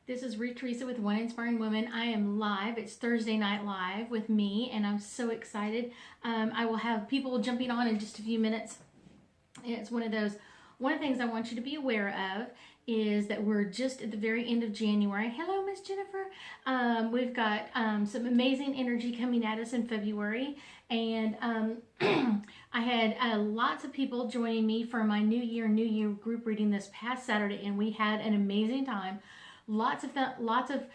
this is Ruth Theresa with One Inspiring Woman. I am live. It's Thursday Night Live with me, and I'm so excited. I will have people jumping on in just a few minutes. It's one of the things I want you to be aware of is that we're just at the very end of January. Hello, Miss Jennifer. We've got some amazing energy coming at us in February, and I had lots of people joining me for my New Year group reading this past Saturday, and we had an amazing time. Lots of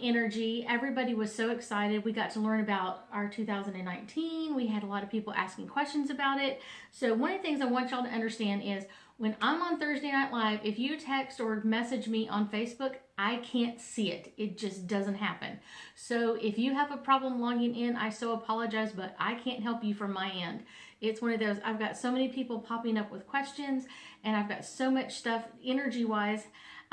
energy. Everybody was so excited. We got to learn about our 2019. We had a lot of people asking questions about it. So one of the things I want y'all to understand is when I'm on Thursday Night Live, if you text or message me on Facebook, I can't see it. It just doesn't happen. So if you have a problem logging in, I so apologize, but I can't help you from my end. It's one of those, I've got so many people popping up with questions, and I've got so much stuff energy-wise.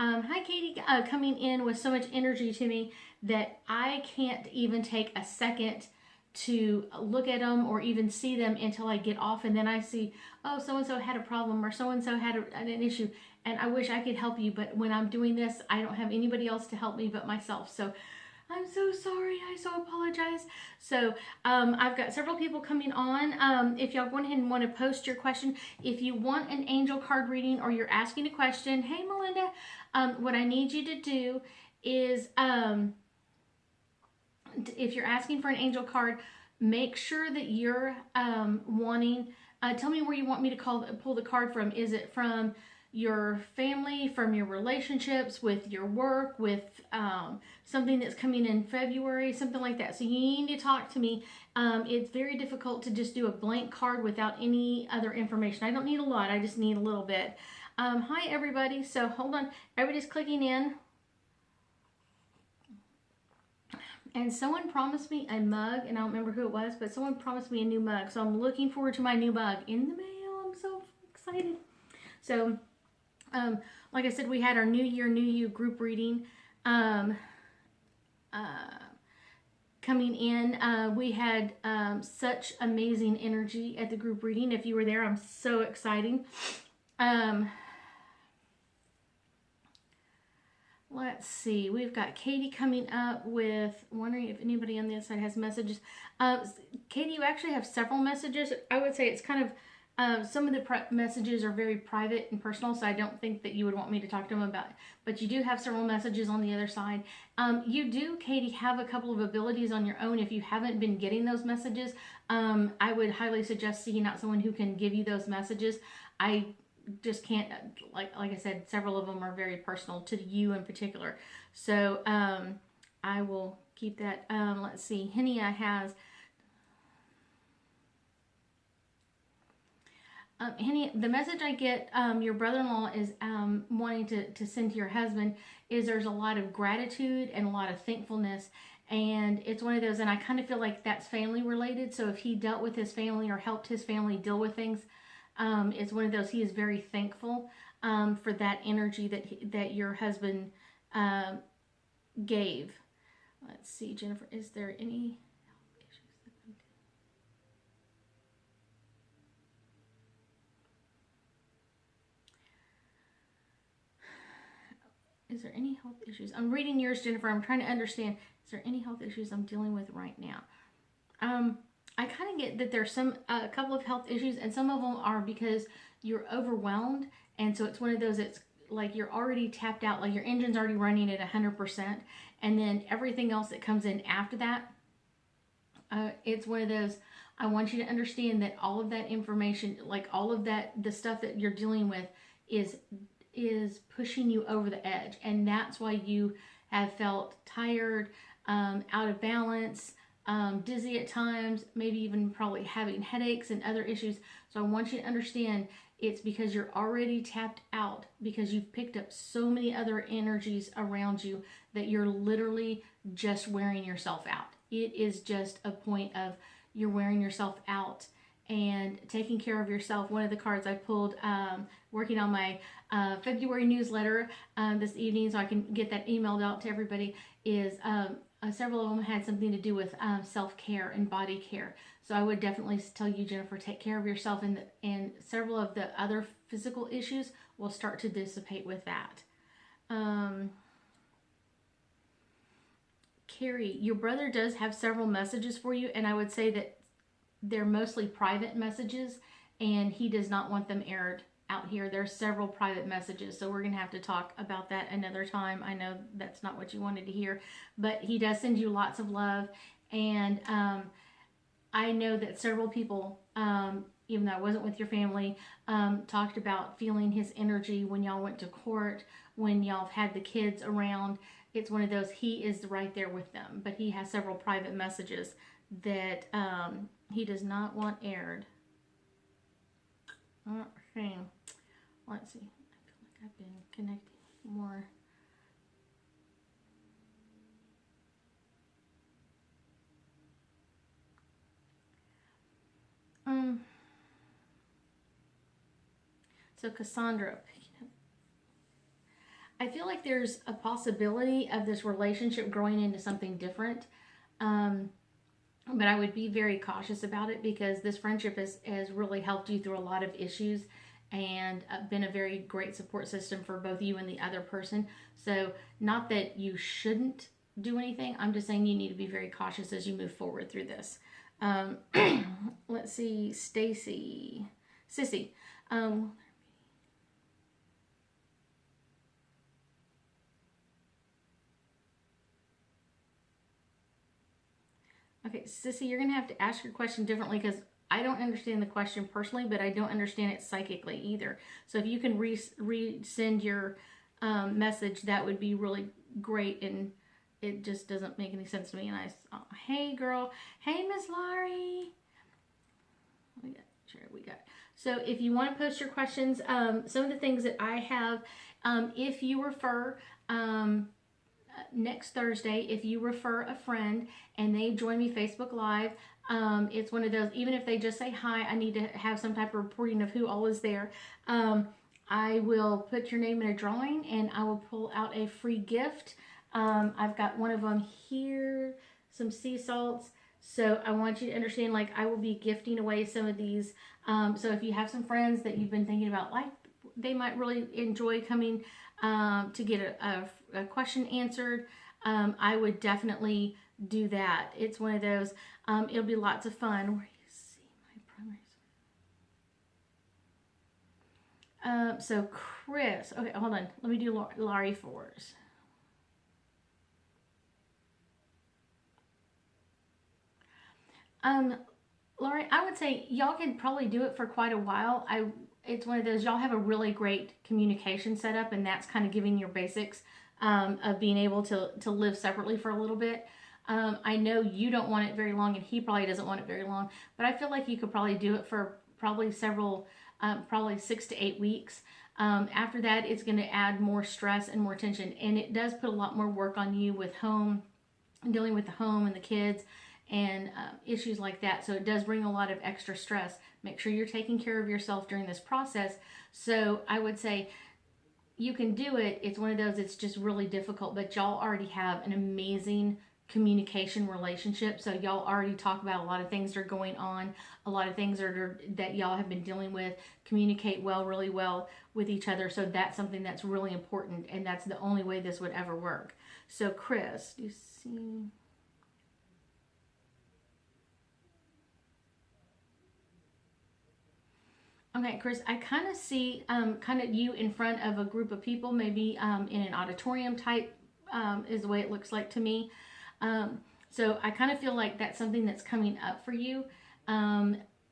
Hi, Katie, coming in with so much energy to me that I can't even take a second to look at them or even see them until I get off, and then I see, oh, so-and-so had a problem or so-and-so had an issue, and I wish I could help you, but when I'm doing this, I don't have anybody else to help me but myself. So I'm so sorry. I so apologize. So I've got several people coming on. If y'all go ahead and want to post your question, if you want an angel card reading or you're asking a question, hey, Melinda, what I need you to do is if you're asking for an angel card, make sure that you're wanting, tell me where you want me to pull the card from. Is it from your family, from your relationships, with your work, with something that's coming in February, something like that? So you need to talk to me. It's very difficult to just do a blank card without any other information. I don't need a lot, I just need a little bit. Hi everybody, so hold on, everybody's clicking in. And someone promised me a mug, and I don't remember who it was, but someone promised me a new mug. So I'm looking forward to my new mug in the mail. I'm so excited. So, like I said, we had our New Year, New You group reading coming in. We had such amazing energy at the group reading. If you were there, I'm so excited. Let's see, we've got Katie coming up with, wondering if anybody on the other side has messages. Katie, you actually have several messages. I would say it's kind of, some of the messages are very private and personal, so I don't think that you would want me to talk to them about it. But you do have several messages on the other side. You do, Katie, have a couple of abilities on your own. If you haven't been getting those messages, I would highly suggest seeking out someone who can give you those messages. I just can't, like I said, several of them are very personal to you in particular. So I will keep that. Let's see, Henia has, Henny, the message I get, your brother-in-law is wanting to send to your husband is there's a lot of gratitude and a lot of thankfulness, and it's one of those, and I kind of feel like that's family related. So if he dealt with his family or helped his family deal with things, it's one of those, he is very thankful for that energy that your husband gave. Let's see, Jennifer, is there any health issues? Is there any health issues? I'm reading yours, Jennifer. I'm trying to understand, is there any health issues I'm dealing with right now? I kind of get that there's a couple of health issues, and some of them are because you're overwhelmed, and so it's one of those, it's like you're already tapped out, like your engine's already running at 100%, and then everything else that comes in after that, it's one of those, I want you to understand that all of that information, like all of that, the stuff that you're dealing with is pushing you over the edge, and that's why you have felt tired, out of balance, dizzy at times, maybe even probably having headaches and other issues. So I want you to understand it's because you're already tapped out, because you've picked up so many other energies around you that you're literally just wearing yourself out. It is just a point of you're wearing yourself out and taking care of yourself. One of the cards I pulled, working on my February newsletter this evening so I can get that emailed out to everybody, is several of them had something to do with self-care and body care. So I would definitely tell you, Jennifer, take care of yourself, and several of the other physical issues will start to dissipate with that. Carrie, your brother does have several messages for you, and I would say that they're mostly private messages, and he does not want them aired out here. There's several private messages, so we're going to have to talk about that another time. I know that's not what you wanted to hear, but he does send you lots of love, and I know that several people, even though I wasn't with your family, talked about feeling his energy when y'all went to court, when y'all had the kids around. It's one of those, he is right there with them, but he has several private messages that he does not want aired. Okay. Let's see. I feel like I've been connecting more. So Cassandra, I feel like there's a possibility of this relationship growing into something different. But I would be very cautious about it because this friendship has really helped you through a lot of issues and been a very great support system for both you and the other person. So not that you shouldn't do anything. I'm just saying you need to be very cautious as you move forward through this. Let's see, Stacy, Sissy. Okay, Sissy, you're going to have to ask your question differently because I don't understand the question personally, but I don't understand it psychically either. So if you can resend your message, that would be really great. And it just doesn't make any sense to me. And hey girl, hey Miss Laurie. We got. So if you want to post your questions, some of the things that I have, if you refer, next Thursday, if you refer a friend and they join me Facebook Live, it's one of those, even if they just say hi, I need to have some type of reporting of who all is there. I will put your name in a drawing and I will pull out a free gift. I've got one of them here, some sea salts. So I want you to understand, like, I will be gifting away some of these. So if you have some friends that you've been thinking about, like, they might really enjoy coming to get a question answered, I would definitely do that. It's one of those, it'll be lots of fun. Where you see my primary. So Chris, okay, hold on. Let me do Laurie Fours. Laurie, I would say y'all could probably do it for quite a while. It's one of those, y'all have a really great communication setup, and that's kind of giving your basics of being able to live separately for a little bit. I know you don't want it very long, and he probably doesn't want it very long, but I feel like you could probably do it for probably probably 6 to 8 weeks. After that, it's going to add more stress and more tension, and it does put a lot more work on you with dealing with the home and the kids and issues like that. So it does bring a lot of extra stress. Make sure you're taking care of yourself during this process. So I would say you can do it. It's one of those, it's just really difficult, but y'all already have an amazing communication relationship. So y'all already talk about a lot of things that are going on, a lot of things that y'all have been dealing with, communicate really well with each other. So that's something that's really important, and that's the only way this would ever work. So Chris, do you see? Okay, Chris, I kind of see kind of you in front of a group of people, maybe in an auditorium type is the way it looks like to me. So I kind of feel like that's something that's coming up for you.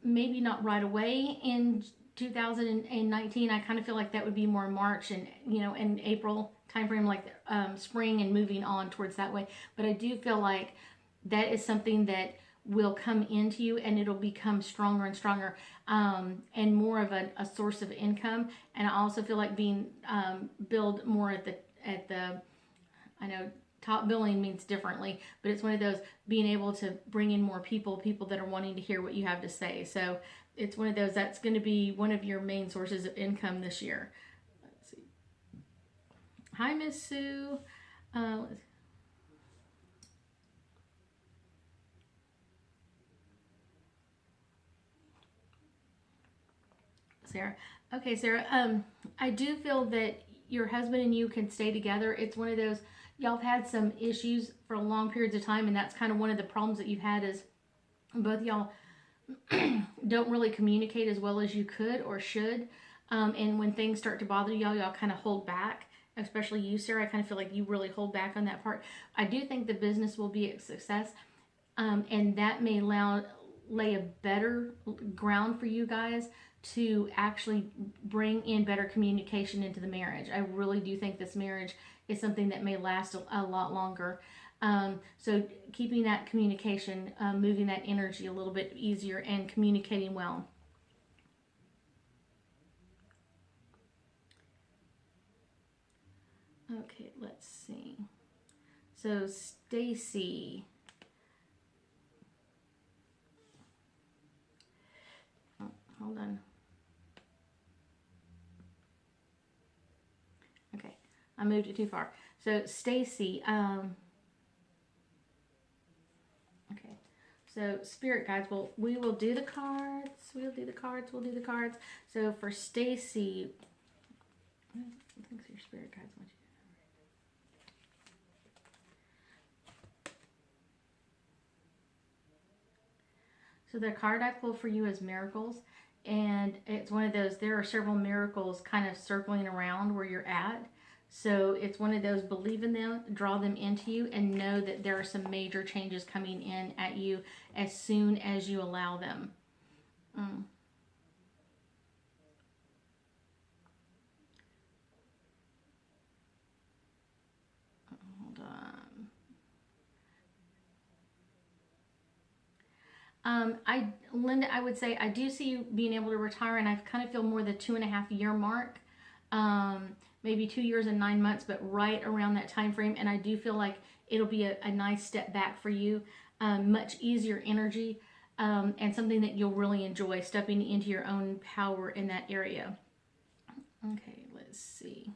Maybe not right away in 2019. I kind of feel like that would be more March and, in April timeframe, like spring and moving on towards that way. But I do feel like that is something that will come into you, and it'll become stronger and stronger, and more of a source of income. And I also feel like being billed more at the I know top billing means differently, but it's one of those, being able to bring in more people that are wanting to hear what you have to say. So it's one of those, that's going to be one of your main sources of income this year. Let's see. Hi, Miss Sue. Sarah. Okay, Sarah. I do feel that your husband and you can stay together. It's one of those, Y'all have had some issues for long periods of time, and that's kind of one of the problems that you've had is both y'all don't really communicate as well as you could or should. And when things start to bother y'all kind of hold back. Especially you, Sarah. I kind of feel like you really hold back on that part. I do think the business will be a success, and that may lay a better ground for you guys to actually bring in better communication into the marriage. I really do think this marriage is something that may last a lot longer. So keeping that communication, moving that energy a little bit easier, and communicating well. Okay, let's see. So Stacy. Oh, hold on. Okay, I moved it too far. So Stacy. Okay. So spirit guides. Well, we will do the cards. We'll do the cards. We'll do the cards. So for Stacy, I think your spirit guides want you. So the card I pulled for you is miracles, and it's one of those. There are several miracles kind of circling around where you're at. So it's one of those, believe in them, draw them into you, and know that there are some major changes coming in at you as soon as you allow them. Mm. Hold on. Linda, I would say I do see you being able to retire, and I kind of feel more the 2.5 year mark, maybe 2 years and 9 months, but right around that time frame. And I do feel like it'll be a nice step back for you, much easier energy, and something that you'll really enjoy, stepping into your own power in that area. Okay, let's see.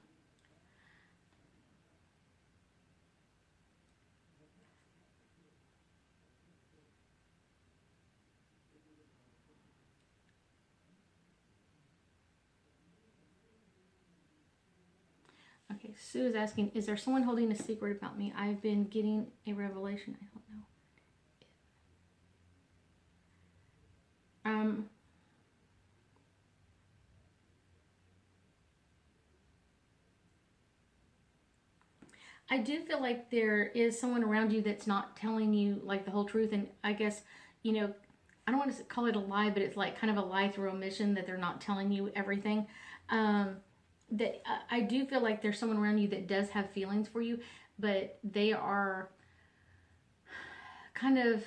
Okay, Sue is asking, is there someone holding a secret about me? I've been getting a revelation. I don't know. I do feel like there is someone around you that's not telling you like the whole truth. And I guess, you know, I don't want to call it a lie, but it's like kind of a lie through omission, that they're not telling you everything. That I do feel like there's someone around you that does have feelings for you, but they are kind of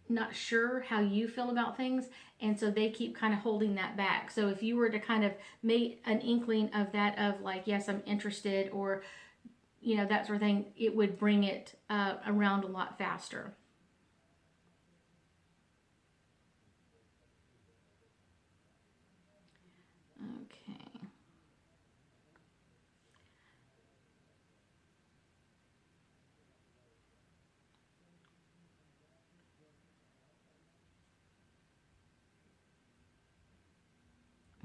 not sure how you feel about things, and so they keep kind of holding that back. So if you were to kind of make an inkling of that, of like, yes, I'm interested, or you know, that sort of thing, it would bring it around a lot faster. Okay.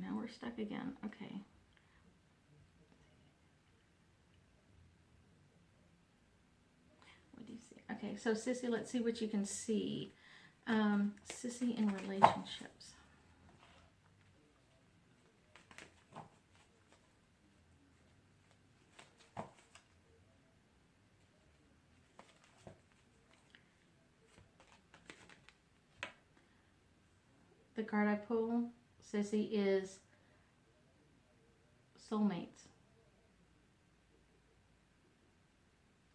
Now we're stuck again. Okay. What do you see? Okay, so Sissy, let's see what you can see. Sissy in relationships. The card I pull, Sissy, is soulmates.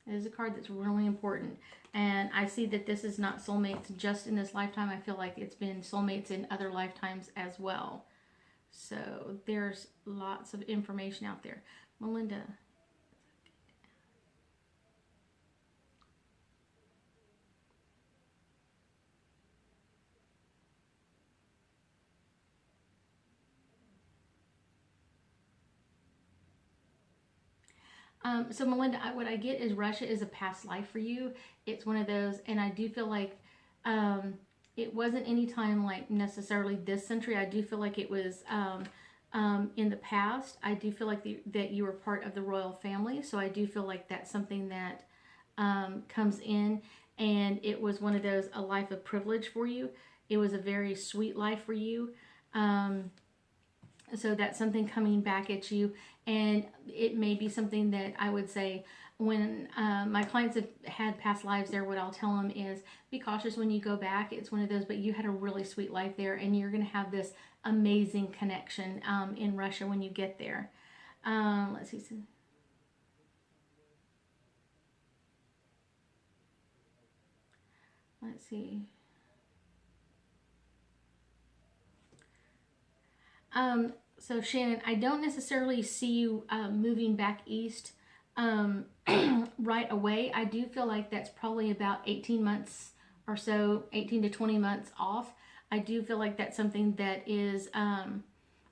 It is a card that's really important. And I see that this is not soulmates just in this lifetime. I feel like it's been soulmates in other lifetimes as well. So there's lots of information out there. Melinda. So Melinda, what I get is Russia is a past life for you. It's one of those, and I do feel like it wasn't any time like necessarily this century. I do feel like it was in the past. I do feel like that you were part of the royal family, so I do feel like that's something that comes in, and it was one of those, a life of privilege for you. It was a very sweet life for you. So that's something coming back at you, and it may be something that I would say when my clients have had past lives there, what I'll tell them is be cautious when you go back. It's one of those, but you had a really sweet life there, and you're going to have this amazing connection in Russia when you get there. Let's see. Let's see. So Shannon, I don't necessarily see you moving back east right away. I do feel like that's probably about 18 months or so, 18 to 20 months off. I do feel like that's something that is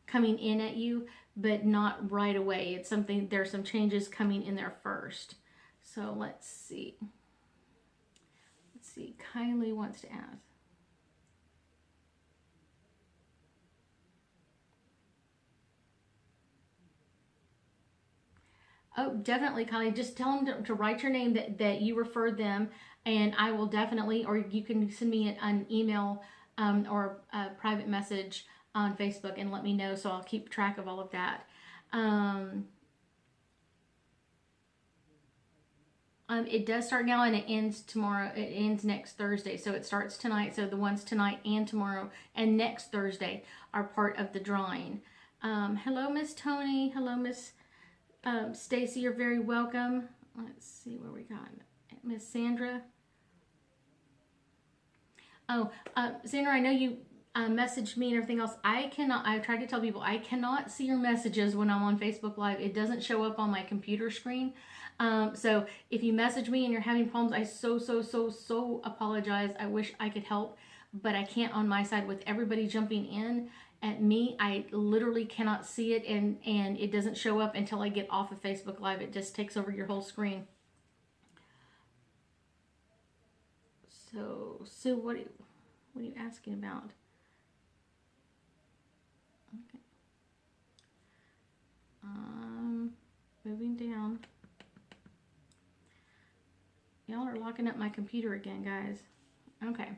coming in at you, but not right away. It's something, there's some changes coming in there first. So let's see. Let's see, Kylie wants to ask. Oh, definitely, Kylie. Just tell them to write your name, that you referred them, and I will definitely, or you can send me an email or a private message on Facebook and let me know, so I'll keep track of all of that. It does start now and it ends tomorrow. It ends next Thursday. So it starts tonight. So the ones tonight and tomorrow and next Thursday are part of the drawing. Hello, Miss Tony. Hello, Miss Stacy. You're very welcome. Let's see where we got Miss Sandra. Oh, Sandra, I know you messaged me and everything else. I've tried to tell people I cannot see your messages when I'm on Facebook Live. It doesn't show up on my computer screen. So if you message me and you're having problems, I so apologize. I wish I could help, but I can't on my side with everybody jumping in at me. I literally cannot see it, and it doesn't show up until I get off of Facebook Live. It just takes over your whole screen. So Sue, what are you asking about? Okay. Moving down. Y'all are locking up my computer again, guys. Okay.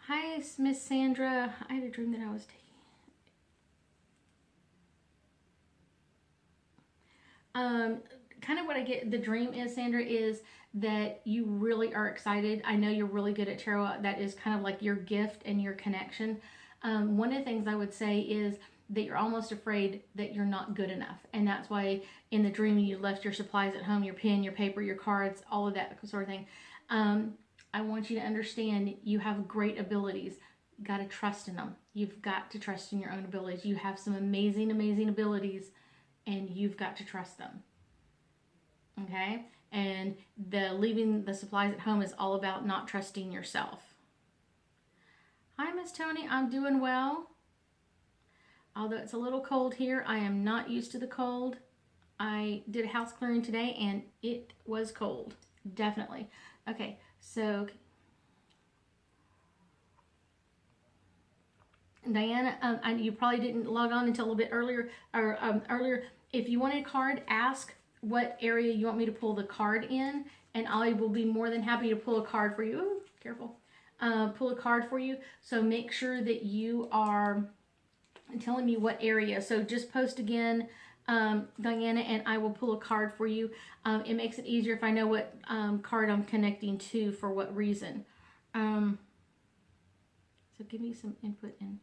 Hi, Miss Sandra. I had a dream that I was taking. Kind of what I get, the dream is, Sandra, is that you really are excited. I know you're really good at tarot. That is kind of like your gift and your connection. One of the things I would say is that you're almost afraid that you're not good enough. And that's why in the dream you left your supplies at home, your pen, your paper, your cards, all of that sort of thing. I want you to understand you have great abilities. You got to trust in them. You've got to trust in your own abilities. You have some amazing abilities, and you've got to trust them. Okay? And leaving the supplies at home is all about not trusting yourself. Hi, Miss Tony. I'm doing well. Although it's a little cold here, I am not used to the cold. I did a house clearing today, and it was cold. Definitely. Okay, so Diana, you probably didn't log on until a little bit earlier. Earlier, if you want a card, ask what area you want me to pull the card in, and I will be more than happy to pull a card for you. Ooh, careful. Pull a card for you. So make sure that you are telling me what area. So just post again, Diana, and I will pull a card for you. It makes it easier if I know what card I'm connecting to for what reason. So give me some input in.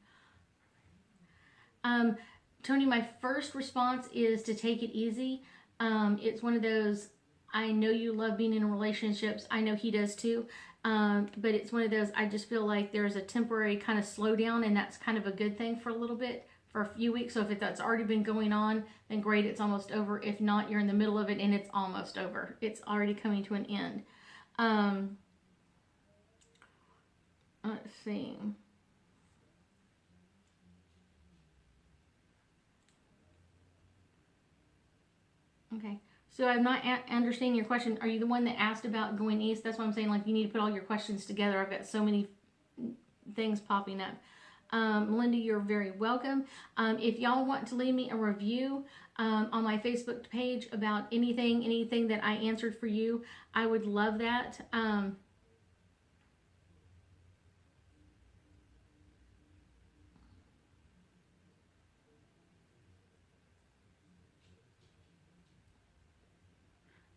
Tony, my first response is to take it easy. It's one of those, I know you love being in relationships. I know he does too. But it's one of those, I just feel like there's a temporary kind of slowdown, and that's kind of a good thing for a little bit, for a few weeks. So if that's already been going on, then great, it's almost over. If not, you're in the middle of it and it's almost over. It's already coming to an end. Let's see. Okay. So I'm not understanding your question. Are you the one that asked about going east? That's what I'm saying. Like, you need to put all your questions together. I've got so many things popping up. Melinda, you're very welcome. If y'all want to leave me a review on my Facebook page about anything that I answered for you, I would love that.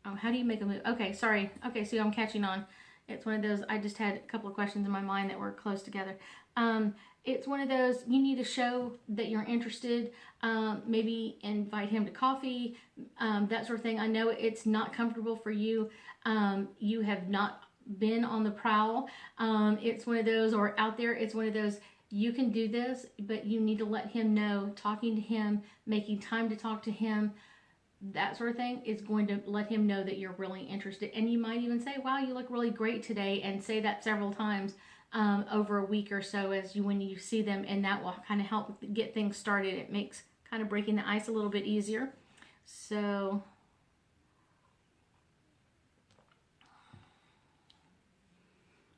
Oh, how do you make a move? Okay, sorry. Okay, so I'm catching on. It's one of those, I just had a couple of questions in my mind that were close together. It's one of those, you need to show that you're interested, maybe invite him to coffee, that sort of thing. I know it's not comfortable for you. You have not been on the prowl. It's one of those, or out there, it's one of those, you can do this, but you need to let him know, talking to him, making time to talk to him, that sort of thing is going to let him know that you're really interested. And you might even say, wow, you look really great today, and say that several times over a week or so when you see them, and that will kind of help get things started. It makes kind of breaking the ice a little bit easier. So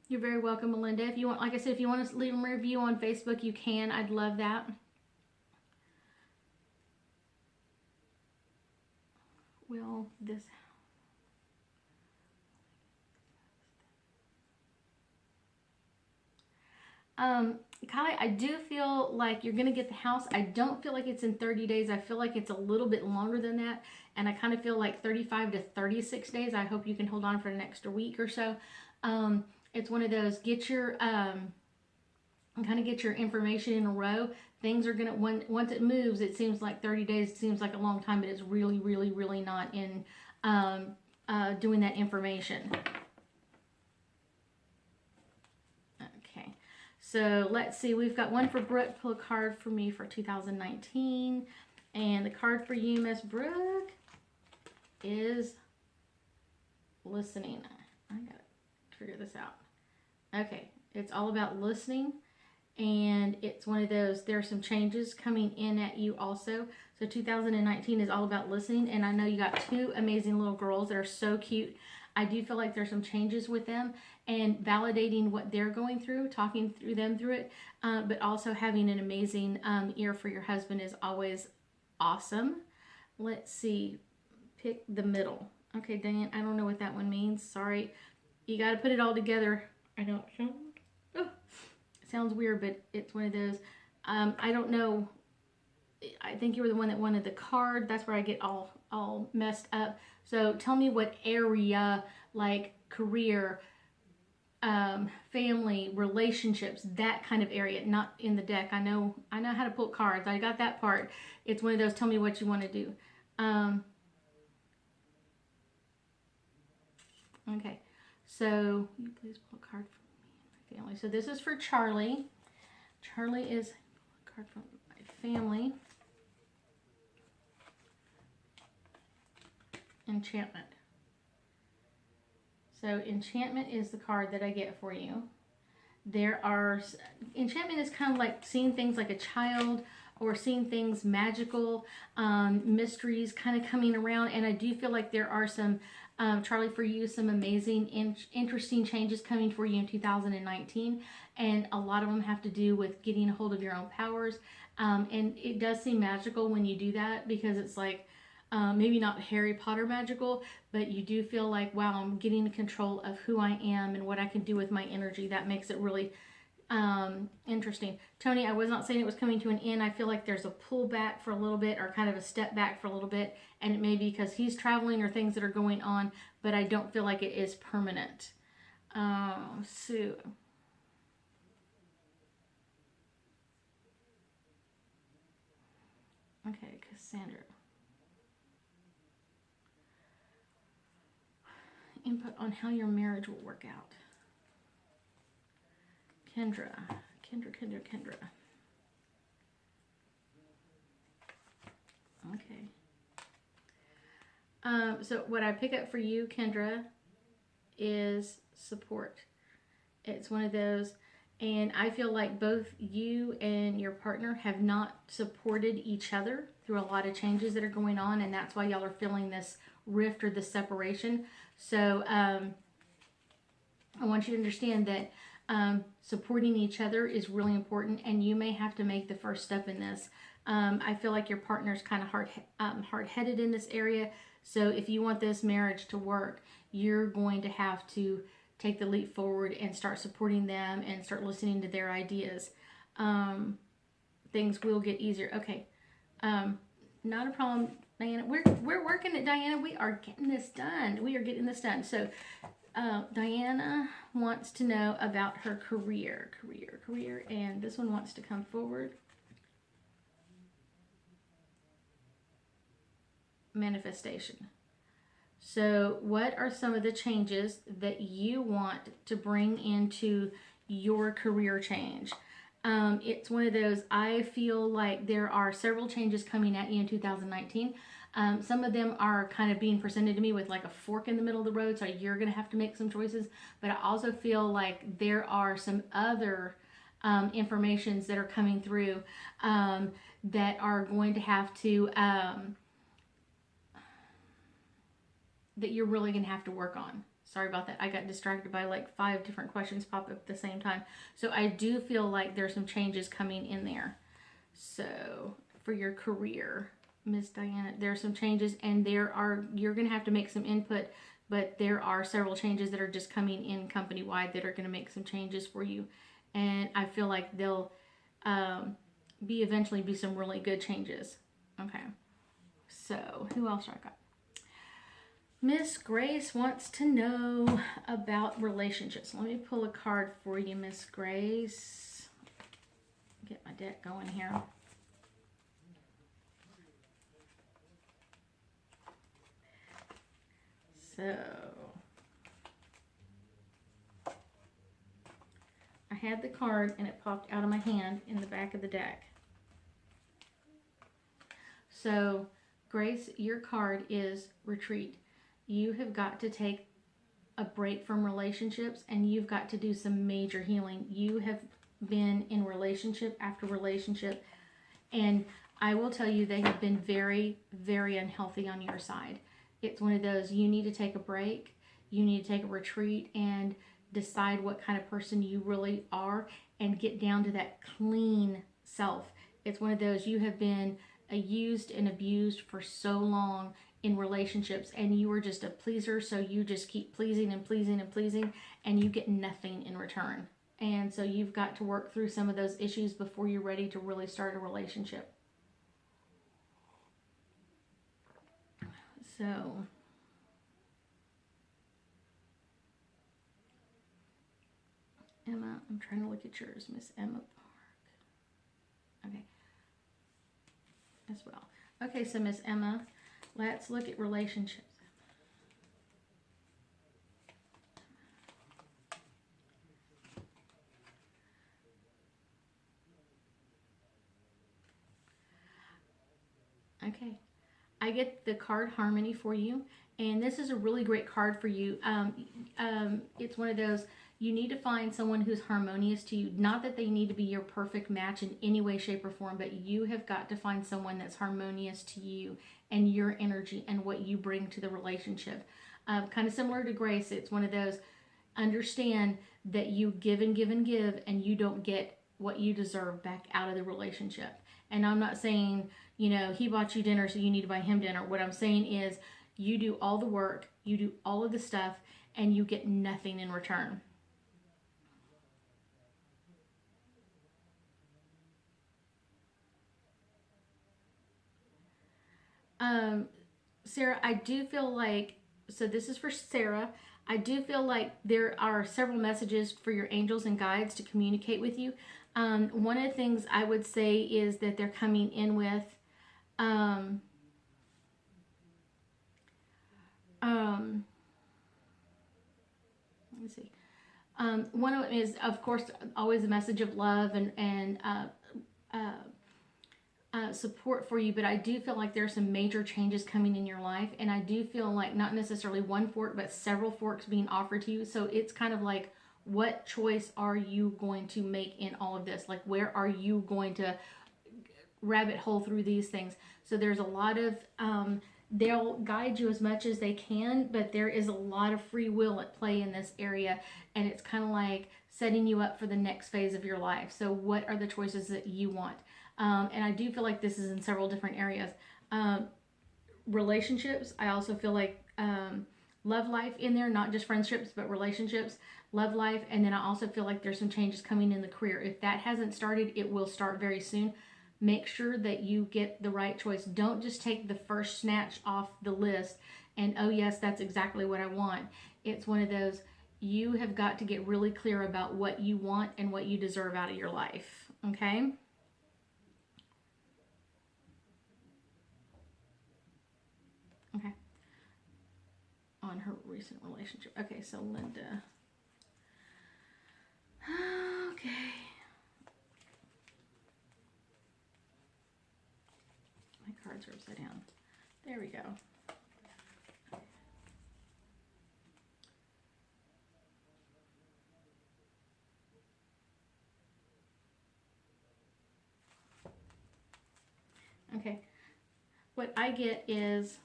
you're very welcome, Melinda. If you want, like I said, if you want to leave a review on Facebook, you can. I'd love that. Will this... Kylie, I do feel like you're going to get the house. I don't feel like it's in 30 days. I feel like it's a little bit longer than that. And I kind of feel like 35 to 36 days. I hope you can hold on for an extra week or so. It's one of those, get your, kind of get your information in a row. Things are going to, once it moves, it seems like 30 days, it seems like a long time, but it's really, really, really not in doing that information. Okay, so let's see. We've got one for Brooke. Pull a card for me for 2019. And the card for you, Miss Brooke, is listening. I got to figure this out. Okay, it's all about listening. And it's one of those, there are some changes coming in at you also. So 2019 is all about listening. And I know you got two amazing little girls that are so cute. I do feel like there's some changes with them, and validating what they're going through, talking through them through it, but also having an amazing ear for your husband is always awesome. Let's see, pick the middle. Okay, Diane, I don't know what that one means. Sorry. You got to put it all together. I don't know. Oh, sounds weird, but it's one of those. I don't know. I think you were the one that wanted the card. That's where I get all messed up. So tell me what area, like career, family, relationships, that kind of area, not in the deck. I know how to pull cards. I got that part. It's one of those, tell me what you want to do. Okay, so you please pull a card for me and my family. So this is for Charlie. Charlie is a card from my family. Enchantment. So enchantment is the card that I get for you. Enchantment is kind of like seeing things like a child, or seeing things magical, mysteries kind of coming around. And I do feel like there are some, Charlie, for you, some amazing, interesting changes coming for you in 2019. And a lot of them have to do with getting a hold of your own powers. And it does seem magical when you do that, because it's like, maybe not Harry Potter magical, but you do feel like, wow, I'm getting control of who I am and what I can do with my energy. That makes it really interesting. Tony, I was not saying it was coming to an end. I feel like there's a pull back for a little bit, or kind of a step back for a little bit, and it may be because he's traveling or things that are going on, but I don't feel like it is permanent. Sue. Okay, Cassandra. Input on how your marriage will work out. Kendra. Okay. So what I pick up for you, Kendra, is support. It's one of those, and I feel like both you and your partner have not supported each other through a lot of changes that are going on, and that's why y'all are feeling this rift or this separation. So I want you to understand that Supporting each other is really important, and you may have to make the first step in this. I feel like your partner's kind of hard-headed in this area. So if you want this marriage to work, you're going to have to take the leap forward and start supporting them and start listening to their ideas. Things will get easier. Okay. Not a problem, Diana. We're working it, Diana. We are getting this done. We are getting this done. So Diana wants to know about her career, and this one wants to come forward. Manifestation. So what are some of the changes that you want to bring into your career change? It's one of those, I feel like there are several changes coming at you in 2019. Some of them are kind of being presented to me with like a fork in the middle of the road, so you're going to have to make some choices. But I also feel like there are some other informations that are coming through that are going to have to, that you're really going to have to work on. Sorry about that. I got distracted by like 5 different questions pop up at the same time. So I do feel like there's some changes coming in there. So for your career, Miss Diana, there are some changes, and you're going to have to make some input, but there are several changes that are just coming in company-wide that are going to make some changes for you. And I feel like they'll eventually be some really good changes. Okay. So who else I got? Miss Grace wants to know about relationships. Let me pull a card for you, Miss Grace. Get my deck going here. So, I had the card and it popped out of my hand in the back of the deck. So, Grace, your card is retreat. You have got to take a break from relationships, and you've got to do some major healing. You have been in relationship after relationship, and I will tell you they have been very, very unhealthy on your side. It's one of those, you need to take a break, you need to take a retreat and decide what kind of person you really are and get down to that clean self. It's one of those, you have been used and abused for so long in relationships, and you are just a pleaser, so you just keep pleasing and pleasing and pleasing, and you get nothing in return. And so you've got to work through some of those issues before you're ready to really start a relationship. So Emma, I'm trying to look at yours, Miss Emma Park. Okay. As well. Okay, so Miss Emma, let's look at relationships. Okay, I get the card Harmony for you, and this is a really great card for you. It's one of those, you need to find someone who's harmonious to you. Not that they need to be your perfect match in any way, shape, or form, but you have got to find someone that's harmonious to you and your energy and what you bring to the relationship. Kind of similar to Grace, it's one of those, understand that you give and give and give, and you don't get what you deserve back out of the relationship. And I'm not saying, you know, he bought you dinner, so you need to buy him dinner. What I'm saying is, you do all the work, you do all of the stuff, and you get nothing in return. Sarah, I do feel like, so this is for Sarah, I do feel like there are several messages for your angels and guides to communicate with you. One of the things I would say is that they're coming in with, let's see. One of them is, of course, always a message of love and support for you, but I do feel like there are some major changes coming in your life, and I do feel like not necessarily one fork, but several forks being offered to you. So it's kind of like, what choice are you going to make in all of this? Like, where are you going to rabbit hole through these things? So there's a lot of, they'll guide you as much as they can, but there is a lot of free will at play in this area, and it's kind of like setting you up for the next phase of your life. So what are the choices that you want? And I do feel like this is in several different areas. Relationships, I also feel like love life in there, not just friendships, but relationships, love life. And then I also feel like there's some changes coming in the career. If that hasn't started, it will start very soon. Make sure that you get the right choice. Don't just take the first snatch off the list and, oh yes, that's exactly what I want. It's one of those, you have got to get really clear about what you want and what you deserve out of your life. Okay? Okay. On her recent relationship. Okay, so Linda. Okay. My cards are upside down. There we go. Okay. What I get is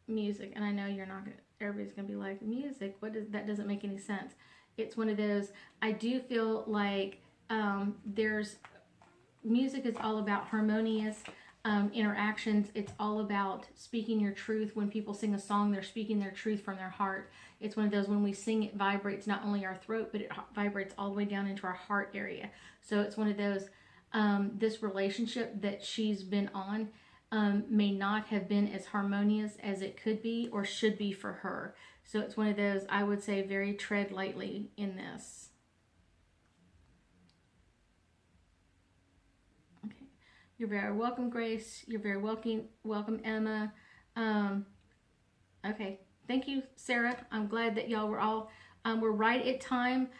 music, and I know you're not gonna, everybody's gonna be like, music, what does that, doesn't make any sense. It's one of those, I do feel like there's, music is all about harmonious interactions. It's all about speaking your truth. When people sing a song, they're speaking their truth from their heart. It's one of those, when we sing, it vibrates not only our throat, but it vibrates all the way down into our heart area. So it's one of those, this relationship that she's been on may not have been as harmonious as it could be or should be for her. So it's one of those, I would say, very tread lightly in this. Okay. You're very welcome, Grace. You're very welcome, Emma. Okay. Thank you, Sarah. I'm glad that y'all were all, we're right at time.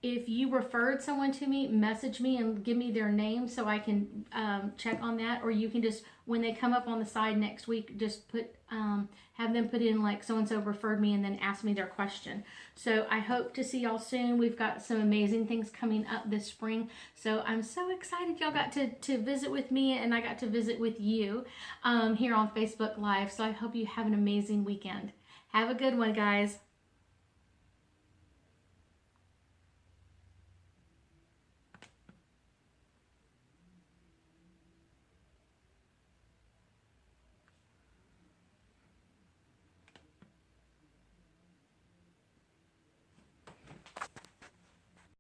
If you referred someone to me, message me and give me their name so I can check on that. Or you can just, when they come up on the side next week, just put, have them put in like so-and-so referred me and then ask me their question. So I hope to see y'all soon. We've got some amazing things coming up this spring. So I'm so excited y'all got to visit with me, and I got to visit with you here on Facebook Live. So I hope you have an amazing weekend. Have a good one, guys.